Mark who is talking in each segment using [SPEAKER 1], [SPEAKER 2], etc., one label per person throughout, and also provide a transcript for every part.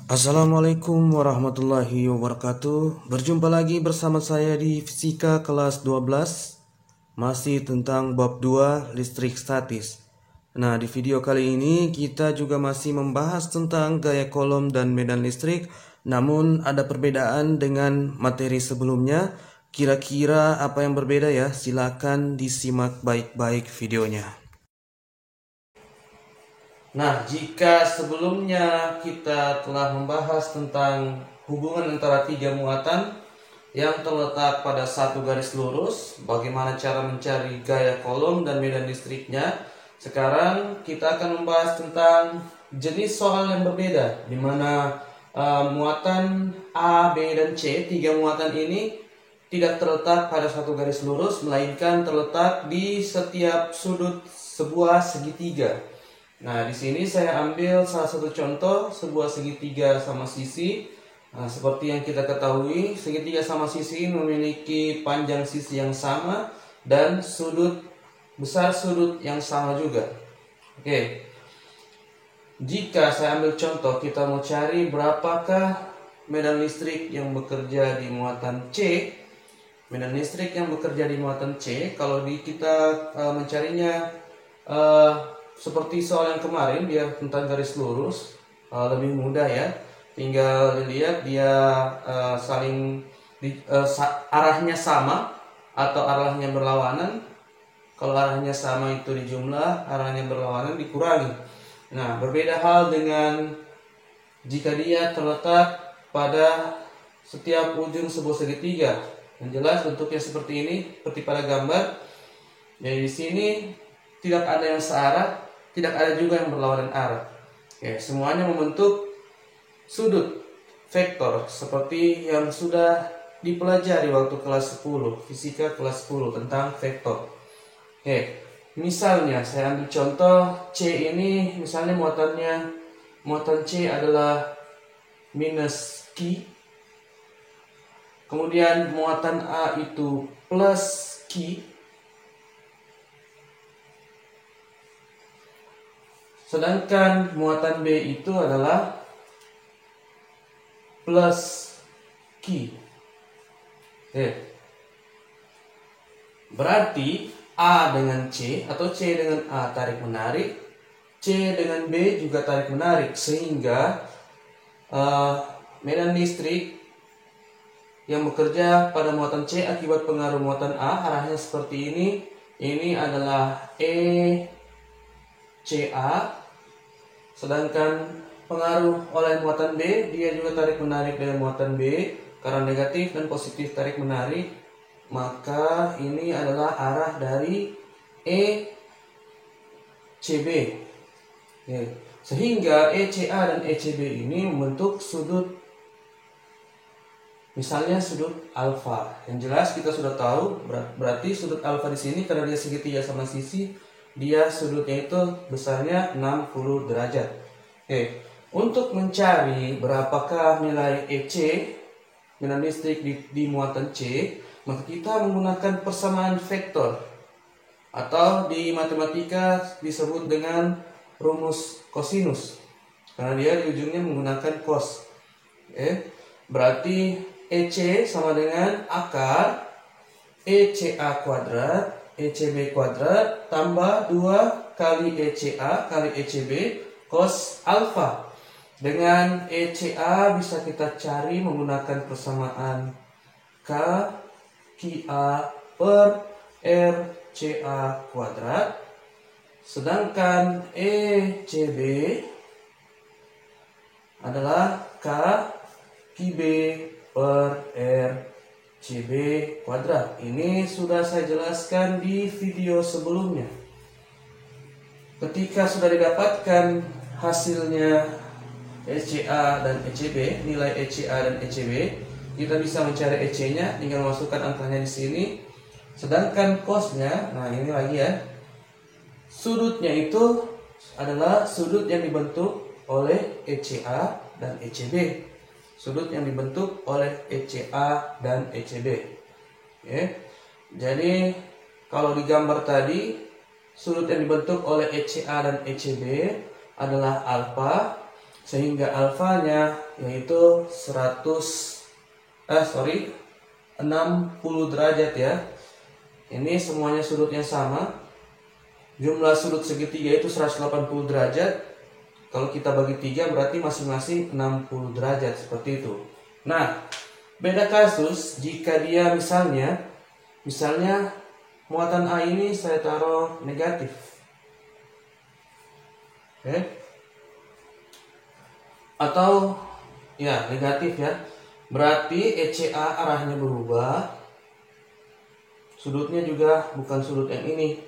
[SPEAKER 1] Assalamualaikum warahmatullahi wabarakatuh. Berjumpa lagi bersama saya di Fisika kelas 12. Masih tentang bab 2 listrik statis. Nah, di video kali ini kita juga masih membahas tentang gaya kolom dan medan listrik. Namun ada perbedaan dengan materi sebelumnya. Kira-kira apa yang berbeda ya? Silakan disimak baik-baik videonya. Nah, jika sebelumnya kita telah membahas tentang hubungan antara tiga muatan yang terletak pada satu garis lurus, bagaimana cara mencari gaya kolom dan medan listriknya, sekarang kita akan membahas tentang jenis soal yang berbeda, di mana muatan A, B, dan C, tiga muatan ini tidak terletak pada satu garis lurus, melainkan terletak di setiap sudut sebuah segitiga. Nah, di sini saya ambil salah satu contoh sebuah segitiga sama sisi. Nah, seperti yang kita ketahui, segitiga sama sisi memiliki panjang sisi yang sama dan besar sudut yang sama juga. Oke. Jika saya ambil contoh, kita mau cari berapakah medan listrik yang bekerja di muatan C. Medan listrik yang bekerja di muatan C, kalau kita mencarinya seperti soal yang kemarin, dia tentang garis lurus, lebih mudah ya. Tinggal dilihat dia arahnya sama atau arahnya berlawanan. Kalau arahnya sama itu dijumlah, arahnya berlawanan dikurangi. Nah, berbeda hal dengan jika dia terletak pada setiap ujung sebuah segitiga. Yang jelas bentuknya seperti ini, seperti pada gambar. Jadi di sini tidak ada yang searah, tidak ada juga yang berlawanan arah. Oke, semuanya membentuk sudut vektor seperti yang sudah dipelajari waktu kelas 10, fisika kelas 10 tentang vektor. Oke, misalnya saya ambil contoh C ini, misalnya muatan C adalah minus Q. Kemudian muatan A itu plus Q. Sedangkan muatan B itu adalah plus Q. Berarti A dengan C atau C dengan A tarik menarik, C dengan B juga tarik menarik, sehingga medan listrik yang bekerja pada muatan C akibat pengaruh muatan A arahnya seperti ini. Ini adalah ECA. Sedangkan pengaruh oleh muatan B, dia juga tarik menarik dengan muatan B. Karena negatif dan positif tarik menarik, maka ini adalah arah dari ECB. Sehingga ECA dan ECB ini membentuk sudut, misalnya sudut alfa. Yang jelas kita sudah tahu, berarti sudut alfa di sini karena dia segitiga sama sisi, dia sudutnya itu besarnya 60 derajat. Untuk mencari berapakah nilai EC, medan listrik di muatan C, maka kita menggunakan persamaan vektor atau di matematika disebut dengan rumus kosinus, karena dia di ujungnya menggunakan cos. Berarti EC sama dengan akar ECA kuadrat ECB kuadrat tambah 2 kali ECA kali ECB cos alfa. Dengan ECA bisa kita cari menggunakan persamaan K QA per RCA kuadrat. Sedangkan ECB adalah K QB per RCB kuadrat. Ini sudah saya jelaskan di video sebelumnya. Ketika sudah didapatkan hasilnya ECA dan ECB, nilai ECA dan ECB, kita bisa mencari EC-nya, tinggal masukkan angkanya di sini. Sedangkan cosnya, nah ini lagi ya, sudutnya itu adalah sudut yang dibentuk oleh ECA dan ECB. Sudut yang dibentuk oleh ECA dan ECB. Jadi kalau di gambar tadi, sudut yang dibentuk oleh ECA dan ECB adalah alfa. sehingga alfanya yaitu 60 derajat ya. Ini semuanya sudutnya sama. Jumlah sudut segitiga itu 180 derajat. Kalau kita bagi 3 berarti masing-masing 60 derajat, seperti itu. Nah, beda kasus jika dia misalnya muatan A ini saya taruh negatif. Oke. Atau ya negatif ya. Berarti ECA arahnya berubah. Sudutnya juga bukan sudut yang ini.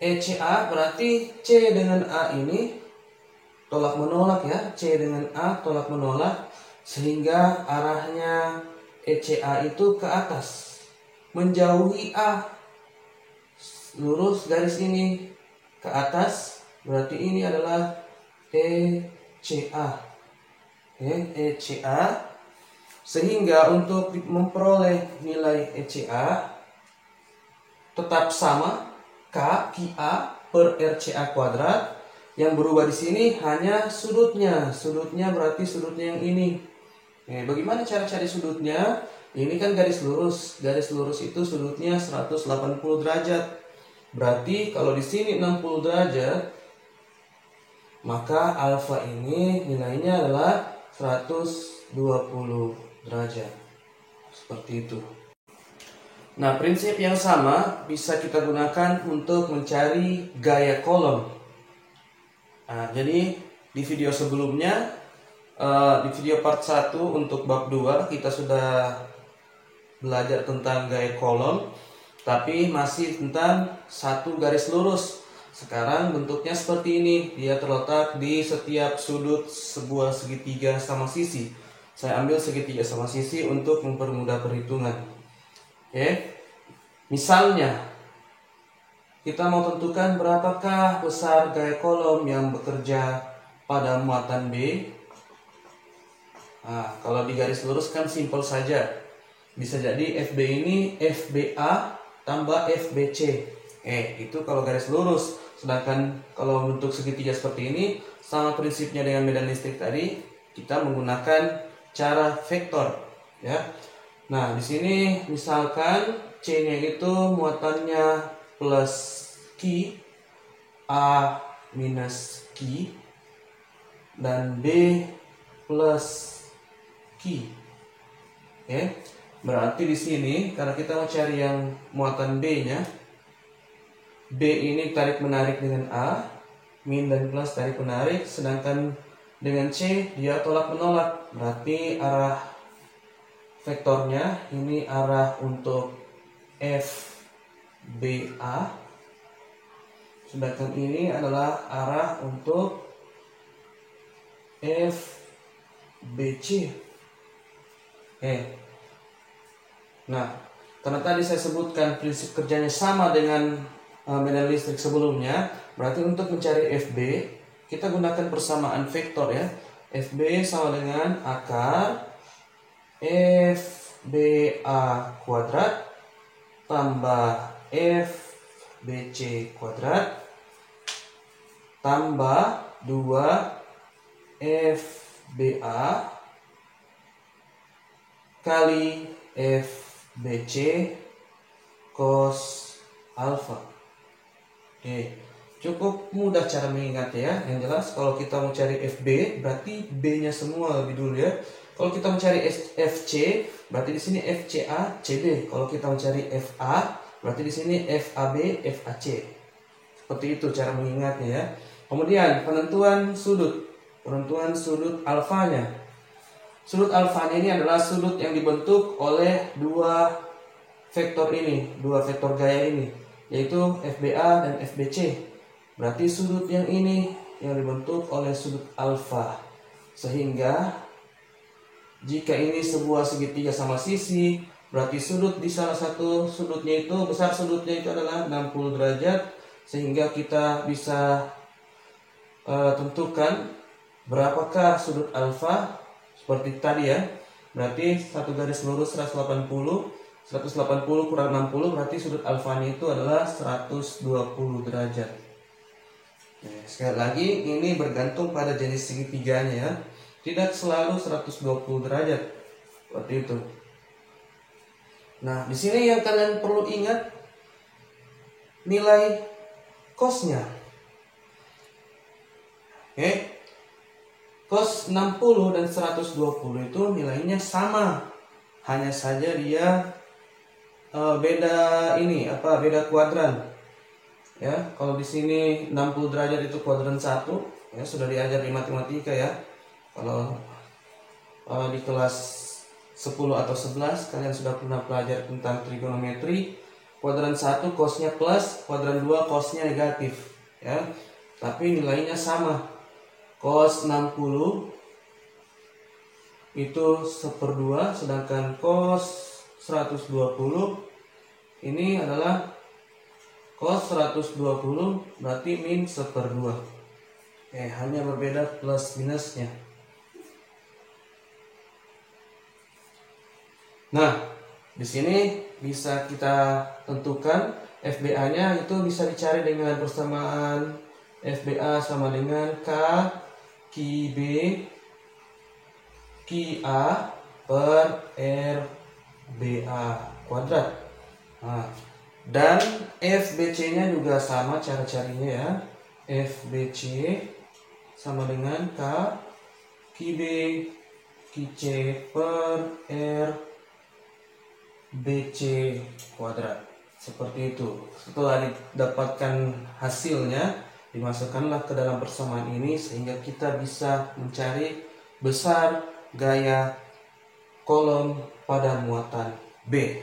[SPEAKER 1] ECA berarti C dengan A ini tolak menolak ya. C dengan A tolak menolak, sehingga arahnya ECA itu ke atas, menjauhi A. Lurus garis ini ke atas, berarti ini adalah ECA. ECA. Sehingga untuk memperoleh nilai ECA tetap sama K QA per RCA kuadrat. Yang berubah di sini hanya sudutnya. Sudutnya berarti sudutnya yang ini. Bagaimana cara cari sudutnya? Ini kan garis lurus. Garis lurus itu sudutnya 180 derajat. Berarti kalau di sini 60 derajat, maka alfa ini nilainya adalah 120 derajat. Seperti itu. Nah, prinsip yang sama bisa kita gunakan untuk mencari gaya kolom. Nah, jadi di video sebelumnya, di video part 1 untuk bab 2 kita sudah belajar tentang gaya kolom, tapi masih tentang satu garis lurus. Sekarang bentuknya seperti ini, dia terletak di setiap sudut sebuah segitiga sama sisi. Saya ambil segitiga sama sisi untuk mempermudah perhitungan. Misalnya kita mau tentukan berapakah besar gaya kolom yang bekerja pada muatan B. Nah, kalau di garis lurus kan simpel saja. Bisa jadi FB ini FBA tambah FBC. Itu kalau garis lurus. Sedangkan kalau bentuk segitiga seperti ini, sama prinsipnya dengan medan listrik tadi, kita menggunakan cara vektor, ya. Nah, di sini misalkan C-nya itu muatannya plus Q, A minus Q, dan B plus Q. Berarti di sini karena kita mau cari yang muatan B-nya, B ini tarik menarik dengan A, min dan plus tarik menarik, sedangkan dengan C dia tolak menolak. Berarti arah vektornya ini arah untuk FBA, sedangkan ini adalah arah untuk FBC. Nah, karena tadi saya sebutkan prinsip kerjanya sama dengan medan listrik sebelumnya, berarti untuk mencari FB kita gunakan persamaan vektor ya. FB sama dengan akar FBA kuadrat tambah FBC kuadrat tambah 2 FBA kali FBC cos alfa. Cukup mudah cara mengingatnya ya. Yang jelas kalau kita mau cari FB berarti B-nya semua lebih dulu ya. Kalau kita mencari FC berarti di sini FCA CB. Kalau kita mencari FA berarti di sini FAB FAC. Seperti itu cara mengingatnya ya. Kemudian penentuan sudut. Penentuan sudut alfanya. Sudut alfanya ini adalah sudut yang dibentuk oleh dua vektor ini, dua vektor gaya ini, yaitu FBA dan FBC. Berarti sudut yang ini yang dibentuk oleh sudut alfa. Sehingga jika ini sebuah segitiga sama sisi, berarti sudut di salah satu sudutnya itu, besar sudutnya itu adalah 60 derajat. Sehingga kita bisa tentukan berapakah sudut alfa seperti tadi ya. Berarti satu garis lurus 180 kurang 60 berarti sudut alfanya itu adalah 120 derajat. Sekali lagi ini bergantung pada jenis segitiganya ya. Tidak selalu 120 derajat. Seperti itu. Nah, di sini yang kalian perlu ingat nilai cosnya. Cos 60 dan 120 itu nilainya sama. Hanya saja dia beda kuadran. Ya, kalau di sini 60 derajat itu kuadran 1, ya sudah diajar di matematika ya. Kalau di kelas 10 atau 11 kalian sudah pernah belajar tentang trigonometri. Kuadran 1 cosnya plus, kuadran 2 cosnya negatif, ya. Tapi nilainya sama. Cos 60 itu 1/2, sedangkan cos 120 ini adalah cos 120 berarti min 1/2. Hanya berbeda plus minusnya. Nah, di sini bisa kita tentukan FBA-nya itu bisa dicari dengan persamaan FBA sama dengan K QB QA per RBA kuadrat. Nah, dan FBC-nya juga sama cara carinya ya. FBC sama dengan K QB QC per RBC kuadrat. Seperti itu. Setelah didapatkan hasilnya, dimasukkanlah ke dalam persamaan ini sehingga kita bisa mencari besar gaya kolom pada muatan B.